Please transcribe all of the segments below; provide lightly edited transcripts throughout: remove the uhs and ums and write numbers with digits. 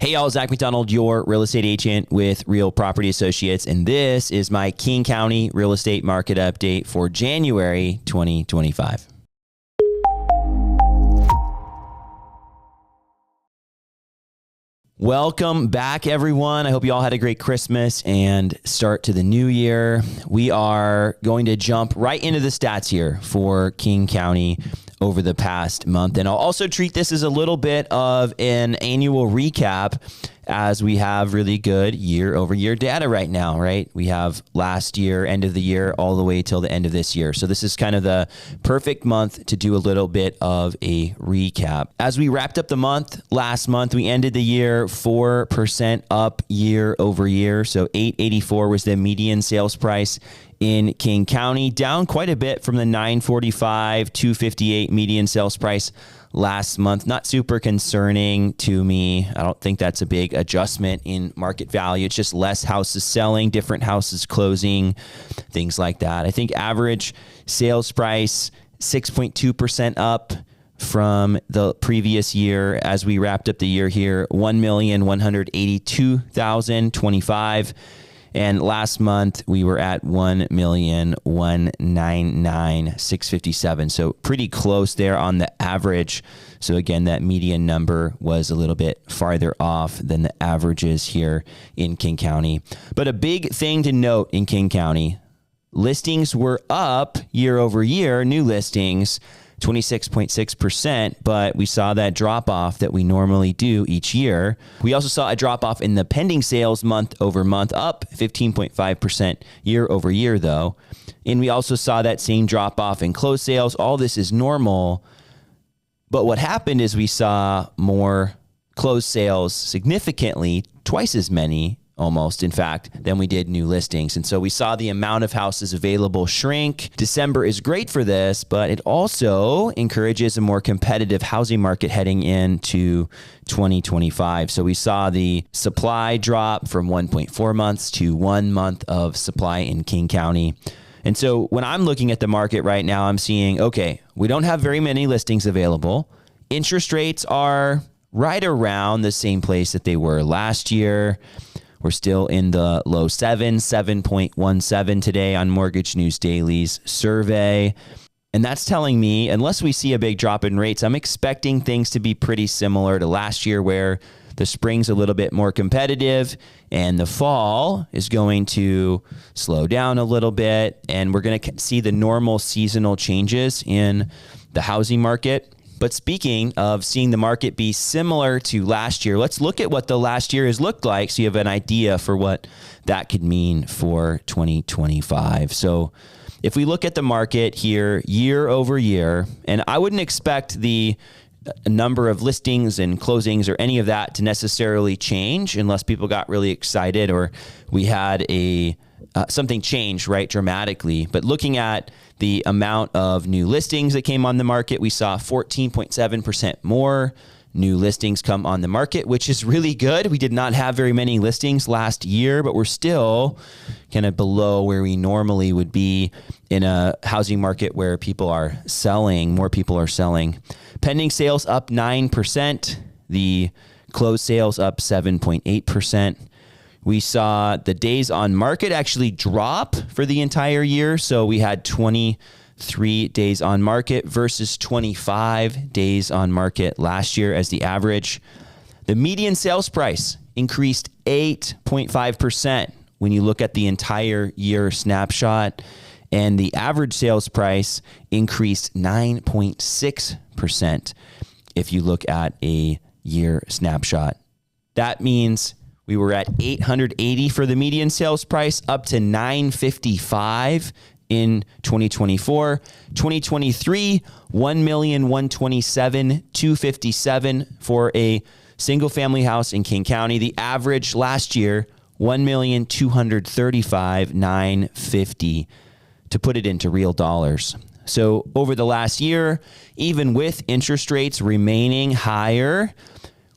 Hey y'all, Zach McDonald, your real estate agent with Real Property Associates, and this is my King County real estate market update for January 2025. Welcome back, everyone. I hope you all had a great Christmas and start to the new year. We are going to jump right into the stats here for King County over the past month. And I'll also treat this as a little bit of an annual recap as we have really good year-over-year data right now, right? We have last year, end of the year, all the way till the end of this year. So this is kind of the perfect month to do a little bit of a recap. As we wrapped up the month, last month, we ended the year 4% up year-over-year. So $884 was the median sales price in King County, down quite a bit from the $945, $258 median sales price last month. Not super concerning to me. I don't think that's a big adjustment in market value. It's just less houses selling, different houses closing, things like that. I think average sales price 6.2% up from the previous year as we wrapped up the year here, $1,182,025. And last month, we were at $1,199,657. So pretty close there on the average. So again, that median number was a little bit farther off than the averages here in King County. But a big thing to note in King County, listings were up year over year, new listings, 26.6%, but we saw that drop off that we normally do each year. We also saw a drop off in the pending sales month over month, up 15.5% year over year though. And we also saw that same drop off in closed sales. All this is normal. But what happened is we saw more closed sales, significantly, twice as many almost, in fact, than we did new listings. And so we saw the amount of houses available shrink. December is great for this, but it also encourages a more competitive housing market heading into 2025. So we saw the supply drop from 1.4 months to 1 month of supply in King County. And so when I'm looking at the market right now, I'm seeing, okay, we don't have very many listings available. Interest rates are right around the same place that they were last year. We're still in the low 7.17 today on Mortgage News Daily's survey. And that's telling me, unless we see a big drop in rates, I'm expecting things to be pretty similar to last year, where the spring's a little bit more competitive and the fall is going to slow down a little bit. And we're going to see the normal seasonal changes in the housing market. But speaking of seeing the market be similar to last year, let's look at what the last year has looked like so you have an idea for what that could mean for 2025. So if we look at the market here year over year, and I wouldn't expect the number of listings and closings or any of that to necessarily change unless people got really excited or we had something change, right, dramatically. But looking at the amount of new listings that came on the market, we saw 14.7% more new listings come on the market, which is really good. We did not have very many listings last year, but we're still kind of below where we normally would be in a housing market where people are selling, more people are selling. Pending sales up 9%, the closed sales up 7.8%. We saw the days on market actually drop for the entire year. So we had 23 days on market versus 25 days on market last year as the average. The median sales price increased 8.5% when you look at the entire year snapshot. And the average sales price increased 9.6% if you look at a year snapshot. That means we were at $880 for the median sales price, up to $955 in 2024. 2023, $1,127,257 for a single family house in King County. The average last year, $1,235,950, to put it into real dollars. So over the last year, even with interest rates remaining higher,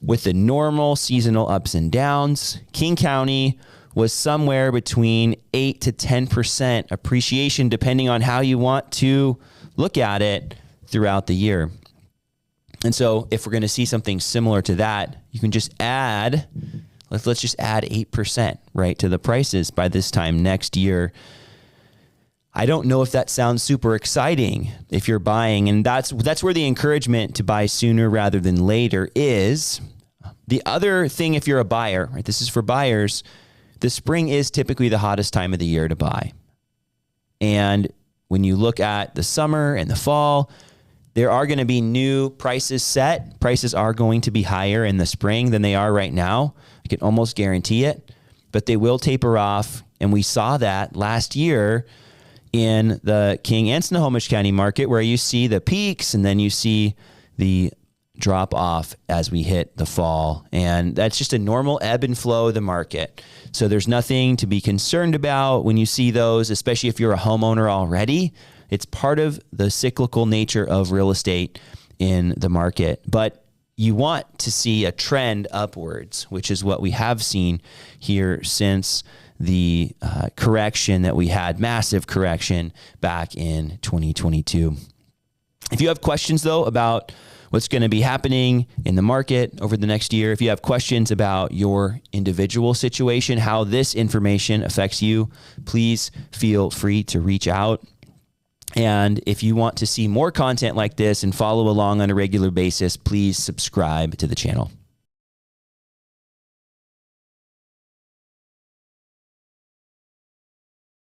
with the normal seasonal ups and downs, King County was somewhere between 8 to 10% appreciation, depending on how you want to look at it throughout the year. And so if we're going to see something similar to that, you can just add, let's just add 8%, right, to the prices by this time next year. I don't know if that sounds super exciting if you're buying, and that's where the encouragement to buy sooner rather than later is. The other thing, if you're a buyer, right, this is for buyers, the spring is typically the hottest time of the year to buy. And when you look at the summer and the fall, there are going to be new prices set. Prices are going to be higher in the spring than they are right now. I can almost guarantee it, but they will taper off. And we saw that last year in the King and Snohomish County market, where you see the peaks and then you see the drop off as we hit the fall. And that's just a normal ebb and flow of the market. So there's nothing to be concerned about when you see those, especially if you're a homeowner already. It's part of the cyclical nature of real estate in the market. But you want to see a trend upwards, which is what we have seen here since the correction that we had, massive correction back in 2022. If you have questions, though, about what's going to be happening in the market over the next year, if you have questions about your individual situation, how this information affects you, please feel free to reach out. And if you want to see more content like this and follow along on a regular basis, please subscribe to the channel.